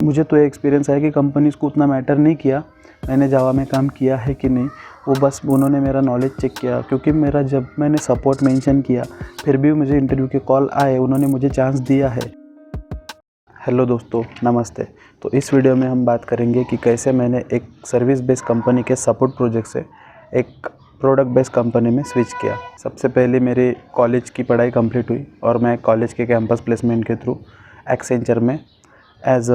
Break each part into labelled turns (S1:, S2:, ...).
S1: मुझे तो ये एक्सपीरियंस है कि कंपनीज़ को उतना मैटर नहीं किया मैंने जावा में काम किया है कि नहीं, वो बस उन्होंने मेरा नॉलेज चेक किया। क्योंकि मेरा जब मैंने सपोर्ट मेंशन किया फिर भी मुझे इंटरव्यू के कॉल आए, उन्होंने मुझे चांस दिया है। हेलो दोस्तों, नमस्ते। तो इस वीडियो में हम बात करेंगे कि कैसे मैंने एक सर्विस बेस्ड कंपनी के सपोर्ट प्रोजेक्ट से एक प्रोडक्ट बेस्ड कंपनी में स्विच किया। सबसे पहले मेरे कॉलेज की पढ़ाई कंप्लीट हुई और मैं कॉलेज के कैंपस प्लेसमेंट के थ्रू एक्सेंचर में एज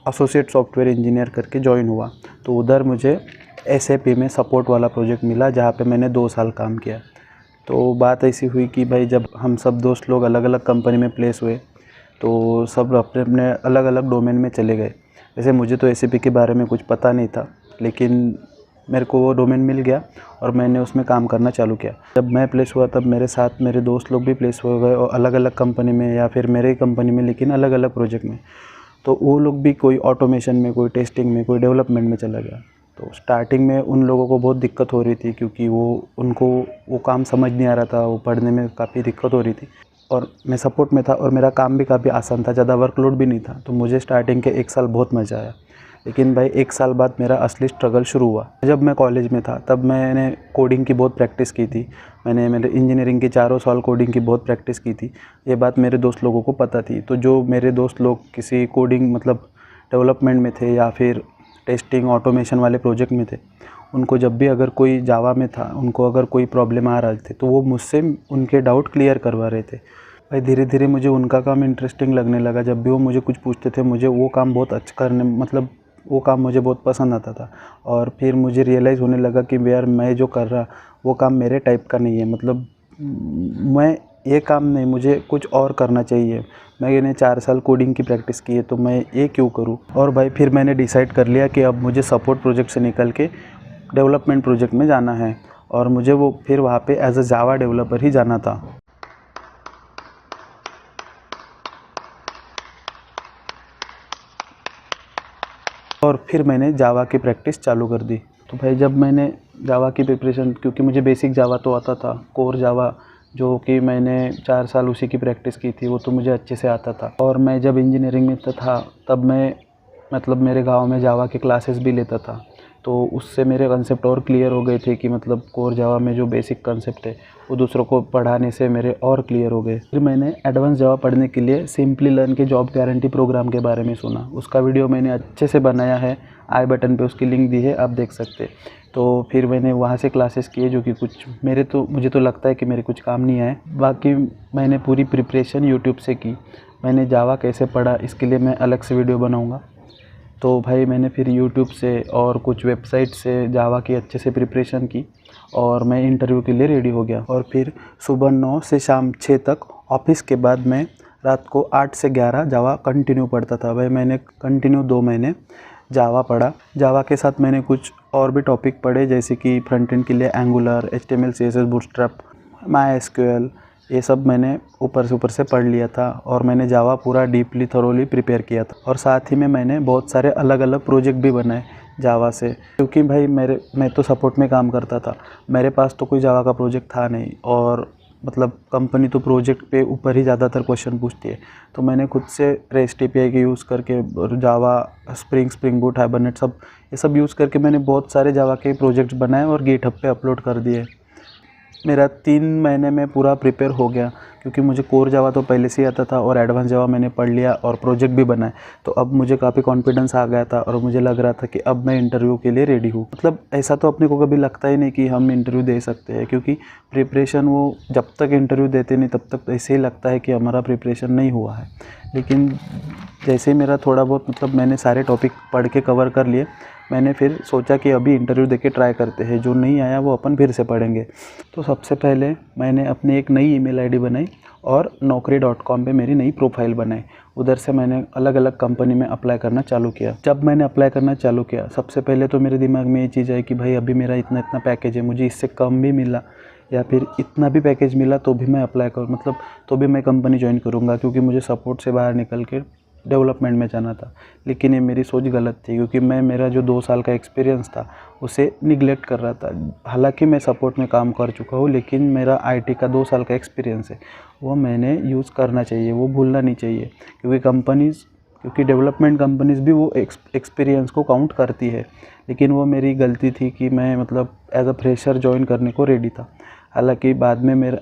S1: एसोसिएट सॉफ्टवेयर इंजीनियर करके ज्वाइन हुआ। तो उधर मुझे SAP में सपोर्ट वाला प्रोजेक्ट मिला जहाँ पे मैंने 2 साल काम किया। तो बात ऐसी हुई कि भाई जब हम सब दोस्त लोग अलग अलग कंपनी में प्लेस हुए तो सब अपने अपने अलग अलग डोमेन में चले गए। वैसे मुझे तो SAP के बारे में कुछ पता नहीं था, लेकिन मेरे को वो डोमेन मिल गया और मैंने उसमें काम करना चालू किया। जब मैं प्लेस हुआ तब मेरे साथ मेरे दोस्त लोग भी प्लेस हो गए और अलग अलग कंपनी में या फिर मेरे ही कंपनी में, लेकिन अलग अलग प्रोजेक्ट में। तो वो लोग भी कोई ऑटोमेशन में, कोई टेस्टिंग में, कोई डेवलपमेंट में चला गया। तो स्टार्टिंग में उन लोगों को बहुत दिक्कत हो रही थी क्योंकि उनको वो काम समझ नहीं आ रहा था, वो पढ़ने में काफ़ी दिक्कत हो रही थी। और मैं सपोर्ट में था और मेरा काम भी काफ़ी आसान था, ज़्यादा वर्कलोड भी नहीं था। तो मुझे स्टार्टिंग के 1 साल बहुत मज़ा आया। लेकिन भाई 1 साल बाद मेरा असली स्ट्रगल शुरू हुआ। जब मैं कॉलेज में था तब मैंने कोडिंग की बहुत प्रैक्टिस की थी। मैंने मेरे इंजीनियरिंग के 4 साल कोडिंग की बहुत प्रैक्टिस की थी। ये बात मेरे दोस्त लोगों को पता थी। तो जो मेरे दोस्त लोग किसी कोडिंग मतलब डेवलपमेंट में थे या फिर टेस्टिंग ऑटोमेशन वाले प्रोजेक्ट में थे, उनको जब भी अगर कोई जावा में था, उनको अगर कोई प्रॉब्लम आ रहे थे तो वो मुझसे उनके डाउट क्लियर करवा रहे थे। भाई धीरे धीरे मुझे उनका काम इंटरेस्टिंग लगने लगा। जब भी वो मुझे कुछ पूछते थे मुझे वो काम बहुत अच्छा करने मतलब वो काम मुझे बहुत पसंद आता था। और फिर मुझे रियलाइज़ होने लगा कि यार मैं जो कर रहा वो काम मेरे टाइप का नहीं है। मतलब मैं ये काम नहीं, मुझे कुछ और करना चाहिए। मैंने 4 साल कोडिंग की प्रैक्टिस की है तो मैं ये क्यों करूं। और भाई फिर मैंने डिसाइड कर लिया कि अब मुझे सपोर्ट प्रोजेक्ट से निकल के डेवलपमेंट प्रोजेक्ट में जाना है और मुझे वो फिर वहाँ पे एज अ जावा डेवलपर ही जाना था। और फिर मैंने जावा की प्रैक्टिस चालू कर दी। तो भाई जब मैंने जावा की प्रिपरेशन, क्योंकि मुझे बेसिक जावा तो आता था, कोर जावा जो कि मैंने 4 साल उसी की प्रैक्टिस की थी, वो तो मुझे अच्छे से आता था। और मैं जब इंजीनियरिंग में था तब मैं मतलब मेरे गांव में जावा के क्लासेस भी लेता था। तो उससे मेरे कंसेप्ट और क्लियर हो गए थे कि मतलब कोर जावा में जो बेसिक कंसेप्ट है वो दूसरों को पढ़ाने से मेरे और क्लियर हो गए। फिर मैंने एडवांस जावा पढ़ने के लिए सिंपली लर्न के जॉब गारंटी प्रोग्राम के बारे में सुना। उसका वीडियो मैंने अच्छे से बनाया है, आई बटन पे उसकी लिंक दी है, आप देख सकते हैं। तो फिर मैंने वहाँ से क्लासेस किए जो कि कुछ मुझे तो लगता है कि मेरे कुछ काम नहीं आए। बाकी मैंने पूरी प्रिपरेशन यूट्यूब से की। मैंने जावा कैसे पढ़ा इसके लिए मैं अलग से वीडियो बनाऊँगा। तो भाई मैंने फिर यूट्यूब से और कुछ वेबसाइट से जावा की अच्छे से प्रिपरेशन की और मैं इंटरव्यू के लिए रेडी हो गया। और फिर सुबह 9 से शाम 6 तक ऑफिस के बाद मैं रात को 8 से 11 जावा कंटिन्यू पढ़ता था। भाई मैंने कंटिन्यू 2 महीने जावा पढ़ा। जावा के साथ मैंने कुछ और भी टॉपिक पढ़े जैसे कि फ्रंट एंड के लिए angular, HTML CSS bootstrap, MySQL, ये सब मैंने ऊपर से पढ़ लिया था। और मैंने जावा पूरा डीपली थरोली प्रिपेयर किया था। और साथ ही में मैंने बहुत सारे अलग अलग प्रोजेक्ट भी बनाए जावा से, क्योंकि भाई मैं तो सपोर्ट में काम करता था, मेरे पास तो कोई जावा का प्रोजेक्ट था नहीं। और मतलब कंपनी तो प्रोजेक्ट पे ऊपर ही ज़्यादातर क्वेश्चन पूछती है। तो मैंने खुद से REST API के यूज़ करके जावा, स्प्रिंग बूट, हाइबरनेट ये सब यूज़ करके मैंने बहुत सारे जावा के प्रोजेक्ट्स बनाए और गिटहब पे अपलोड कर दिए। मेरा 3 महीने में पूरा प्रिपेयर हो गया, क्योंकि मुझे कोर जावा तो पहले से ही आता था और एडवांस जावा मैंने पढ़ लिया और प्रोजेक्ट भी बनाए। तो अब मुझे काफ़ी कॉन्फिडेंस आ गया था और मुझे लग रहा था कि अब मैं इंटरव्यू के लिए रेडी हूँ। मतलब ऐसा तो अपने को कभी लगता ही नहीं कि हम इंटरव्यू दे सकते हैं, क्योंकि प्रिपरेशन वो जब तक इंटरव्यू देते नहीं तब तक ऐसे ही लगता है कि हमारा प्रिपरेशन नहीं हुआ है। लेकिन जैसे ही मेरा थोड़ा बहुत मतलब मैंने सारे टॉपिक पढ़ के कवर कर लिए, मैंने फिर सोचा कि अभी इंटरव्यू देके ट्राई करते हैं, जो नहीं आया वो अपन फिर से पढ़ेंगे। तो सबसे पहले मैंने अपनी एक नई ईमेल आईडी बनाई और naukri.com पे मेरी नई प्रोफाइल बनाई। उधर से मैंने अलग अलग कंपनी में अप्लाई करना चालू किया। जब मैंने अप्लाई करना चालू किया सबसे पहले तो मेरे दिमाग में ये चीज़ आई कि भाई अभी मेरा इतना इतना पैकेज है, मुझे इससे कम भी मिला या फिर इतना भी पैकेज मिला तो भी मैं अप्लाई करूँ, मतलब तो भी मैं कंपनी ज्वाइन करूँगा, क्योंकि मुझे सपोर्ट से बाहर निकल के डेवलपमेंट में जाना था। लेकिन ये मेरी सोच गलत थी, क्योंकि मेरा जो 2 साल का एक्सपीरियंस था उसे निगलेक्ट कर रहा था। हालांकि मैं सपोर्ट में काम कर चुका हूँ, लेकिन मेरा IT का 2 साल का एक्सपीरियंस है वो मैंने यूज़ करना चाहिए, वो भूलना नहीं चाहिए। क्योंकि कंपनीज़ क्योंकि डेवलपमेंट कंपनीज़ भी वो एक्सपीरियंस को काउंट करती है। लेकिन वो मेरी गलती थी कि मैं मतलब एज अ फ्रेशर जॉइन करने को रेडी था। हालांकि बाद में मेरा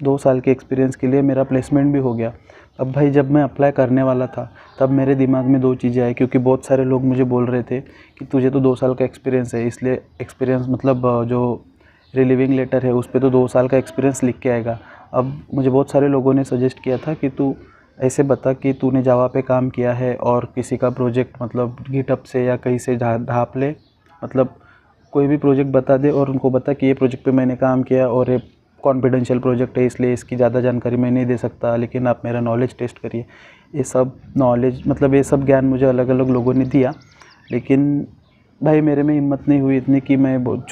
S1: 2 साल के एक्सपीरियंस के लिए मेरा प्लेसमेंट भी हो गया। अब भाई जब मैं अप्लाई करने वाला था तब मेरे दिमाग में 2 चीज़ें आई, क्योंकि बहुत सारे लोग मुझे बोल रहे थे कि तुझे तो 2 साल का एक्सपीरियंस है, इसलिए एक्सपीरियंस मतलब जो रिलीविंग लेटर है उस पर तो 2 साल का एक्सपीरियंस लिख के आएगा। अब मुझे बहुत सारे लोगों ने सजेस्ट किया था कि तू ऐसे बता कि तूने जावा पे काम किया है और किसी का प्रोजेक्ट मतलब गिटहब से या कहीं से ढाँप ले, मतलब कोई भी प्रोजेक्ट बता दे और उनको बता कि ये प्रोजेक्ट पे मैंने काम किया और ये कॉन्फिडेंशियल प्रोजेक्ट है इसलिए इसकी ज़्यादा जानकारी मैं नहीं दे सकता, लेकिन आप मेरा नॉलेज टेस्ट करिए। ये सब नॉलेज मतलब ये सब ज्ञान मुझे अलग अलग लोगों ने दिया, लेकिन भाई मेरे में हिम्मत नहीं हुई इतनी कि मैं बहुत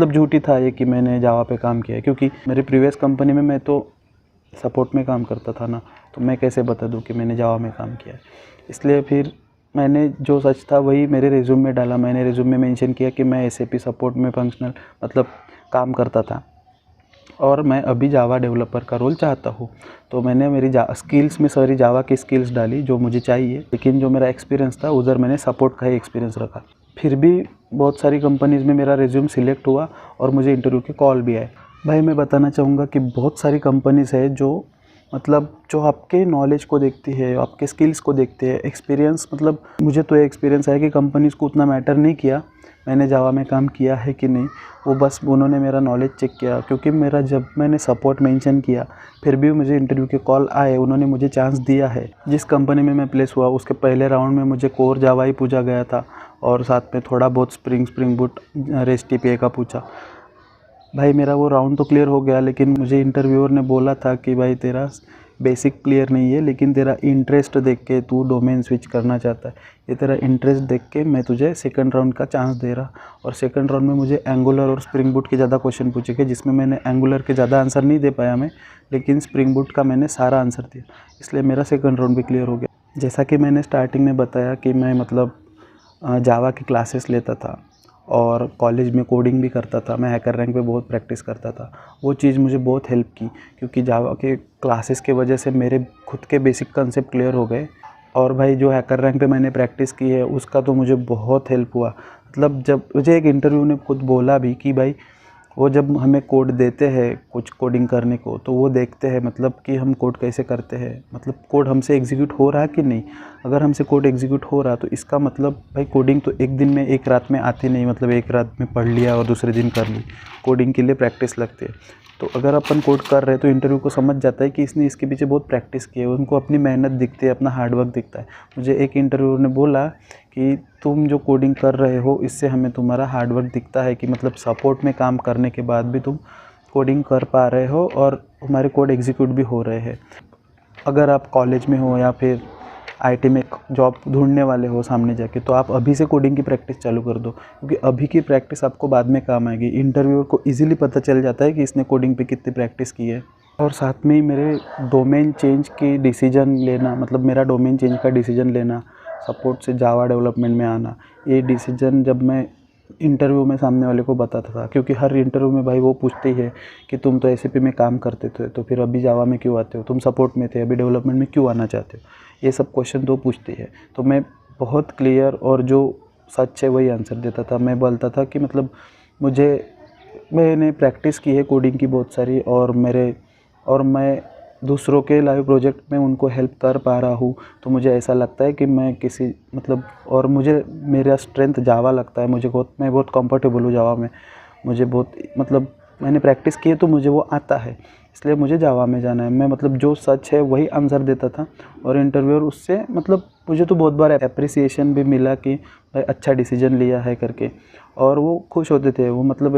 S1: झूठ ही था ये कि मैंने जावा पे काम किया है। क्योंकि मेरी प्रीवियस कंपनी में मैं तो सपोर्ट में काम करता था ना, तो मैं कैसे बता दूं कि मैंने जावा में काम किया है। इसलिए फिर मैंने जो सच था वही मेरे रिज्यूम में डाला। मैंने रिज्यूम में मेंशन किया कि मैं एसएपी सपोर्ट में फंक्शनल मतलब काम करता था और मैं अभी जावा डेवलपर का रोल चाहता हूँ। तो मैंने मेरी स्किल्स में सारी जावा की स्किल्स डाली जो मुझे चाहिए, लेकिन जो मेरा एक्सपीरियंस था उधर मैंने सपोर्ट का ही एक्सपीरियंस रखा। फिर भी बहुत सारी कंपनीज़ में मेरा रिज्यूम सिलेक्ट हुआ और मुझे इंटरव्यू के कॉल भी आए। भाई मैं बताना चाहूँगा कि बहुत सारी कंपनीज़ है जो मतलब जो आपके नॉलेज को देखती है, आपके स्किल्स को देखते हैं। एक्सपीरियंस मतलब मुझे तो ये एक्सपीरियंस है कि कंपनीज़ को उतना मैटर नहीं किया मैंने जावा में काम किया है कि नहीं, वो बस उन्होंने मेरा नॉलेज चेक किया। क्योंकि मेरा जब मैंने सपोर्ट मेंशन किया फिर भी मुझे इंटरव्यू के कॉल आए, उन्होंने मुझे चांस दिया है। जिस कंपनी में मैं प्लेस हुआ उसके पहले राउंड में मुझे कोर जावा ही पूछा गया था और साथ में थोड़ा बहुत स्प्रिंग बूट रेस्ट एपीआई का पूछा। भाई मेरा वो राउंड तो क्लियर हो गया, लेकिन मुझे इंटरव्यूअर ने बोला था कि भाई तेरा बेसिक क्लियर नहीं है, लेकिन तेरा इंटरेस्ट देख के तू डोमेन स्विच करना चाहता है, ये तेरा इंटरेस्ट देख के मैं तुझे सेकंड राउंड का चांस दे रहा। और सेकंड राउंड में मुझे एंगुलर और स्प्रिंग बूट के ज़्यादा क्वेश्चन पूछे गए, जिसमें मैंने एंगुलर के ज़्यादा आंसर नहीं दे पाया मैं, लेकिन स्प्रिंग बूट का मैंने सारा आंसर दिया, इसलिए मेरा सेकंड राउंड भी क्लियर हो गया। जैसा कि मैंने स्टार्टिंग में बताया कि मैं मतलब जावा की क्लासेस लेता था और कॉलेज में कोडिंग भी करता था। मैं हैकर रैंक पे बहुत प्रैक्टिस करता था। वो चीज़ मुझे बहुत हेल्प की, क्योंकि जावा के क्लासेस के वजह से मेरे खुद के बेसिक कंसेप्ट क्लियर हो गए। और भाई जो हैकर रैंक पे मैंने प्रैक्टिस की है उसका तो मुझे बहुत हेल्प हुआ। मतलब जब मुझे एक इंटरव्यू ने खुद बोला भी कि भाई वो जब हमें कोड देते हैं कुछ कोडिंग करने को, तो वो देखते हैं मतलब कि हम कोड कैसे करते हैं, मतलब कोड हमसे एग्जीक्यूट हो रहा है कि नहीं। अगर हमसे कोड एग्जीक्यूट हो रहा तो इसका मतलब भाई कोडिंग तो एक दिन में एक रात में आती नहीं, मतलब एक रात में पढ़ लिया और दूसरे दिन कर ली। कोडिंग के लिए प्रैक्टिस लगती है। तो अगर अपन कोड कर रहे हैं तो इंटरव्यू को समझ जाता है कि इसने इसके पीछे बहुत प्रैक्टिस की है, उनको अपनी मेहनत दिखती है, अपना हार्डवर्क दिखता है। मुझे एक इंटरव्यूअर ने बोला कि तुम जो कोडिंग कर रहे हो इससे हमें तुम्हारा हार्डवर्क दिखता है, कि मतलब सपोर्ट में काम करने के बाद भी तुम कोडिंग कर पा रहे हो और हमारे कोड एग्जीक्यूट भी हो रहे हैं। अगर आप कॉलेज में हो या फिर आईटी में जॉब ढूंढने वाले हो सामने जाके, तो आप अभी से कोडिंग की प्रैक्टिस चालू कर दो, क्योंकि अभी की प्रैक्टिस आपको बाद में काम आएगी। इंटरव्यूअर को इजीली पता चल जाता है कि इसने कोडिंग पे कितनी प्रैक्टिस की है। और साथ में ही मेरे डोमेन चेंज की डिसीजन लेना, मतलब मेरा डोमेन चेंज का डिसीजन लेना, सपोर्ट से जावा डेवलपमेंट में आना, ये डिसीजन जब मैं इंटरव्यू में सामने वाले को बताता था, क्योंकि हर इंटरव्यू में भाई वो पूछते ही है कि तुम तो एसएपी में काम करते थे तो फिर अभी जावा में क्यों आते हो, तुम सपोर्ट में थे अभी डेवलपमेंट में क्यों आना चाहते हो, ये सब क्वेश्चन तो पूछते हैं। तो मैं बहुत क्लियर और जो सच है वही आंसर देता था। मैं बोलता था कि मतलब मैंने प्रैक्टिस की है कोडिंग की बहुत सारी, और मैं दूसरों के लाइव प्रोजेक्ट में उनको हेल्प कर पा रहा हूँ, तो मुझे ऐसा लगता है कि मैं किसी मतलब, और मुझे मेरा स्ट्रेंथ जावा लगता है। मैं बहुत कंफर्टेबल हूँ जावा में। मुझे बहुत मतलब मैंने प्रैक्टिस की है तो मुझे वो आता है, इसलिए मुझे जावा में जाना है। मैं मतलब जो सच है वही आंसर देता था, और इंटरव्यूअर उससे मतलब मुझे तो बहुत बार एप्रिसिएशन भी मिला कि भाई अच्छा डिसीजन लिया है करके, और वो खुश होते थे। वो मतलब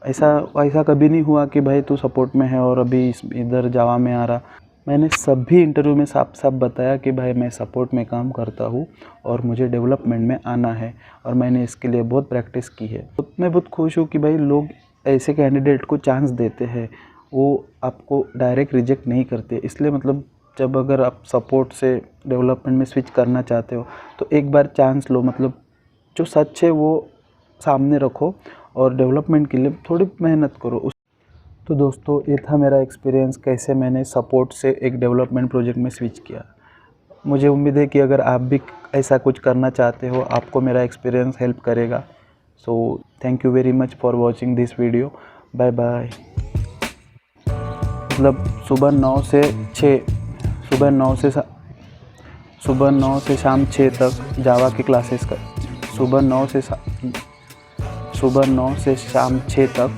S1: ऐसा कभी नहीं हुआ कि भाई तू सपोर्ट में है और अभी इधर जावा में आ रहा। मैंने सभी इंटरव्यू में साफ साफ बताया कि भाई मैं सपोर्ट में काम करता हूँ और मुझे डेवलपमेंट में आना है, और मैंने इसके लिए बहुत प्रैक्टिस की है। तो मैं बहुत खुश हूँ कि भाई लोग ऐसे कैंडिडेट को चांस देते हैं, वो आपको डायरेक्ट रिजेक्ट नहीं करते। इसलिए मतलब जब अगर आप सपोर्ट से डेवलपमेंट में स्विच करना चाहते हो तो एक बार चांस लो, मतलब जो सच है वो सामने रखो और डेवलपमेंट के लिए थोड़ी मेहनत करो। तो दोस्तों ये था मेरा एक्सपीरियंस कैसे मैंने सपोर्ट से एक डेवलपमेंट प्रोजेक्ट में स्विच किया। मुझे उम्मीद है कि अगर आप भी ऐसा कुछ करना चाहते हो, आपको मेरा एक्सपीरियंस हेल्प करेगा। So thank you very much for watching this video. Bye bye. मतलब सुबह 9 से 6, सुबह 9 से शाम 6 तक जावा की क्लासेस कर, सुबह 9 से शाम 6 तक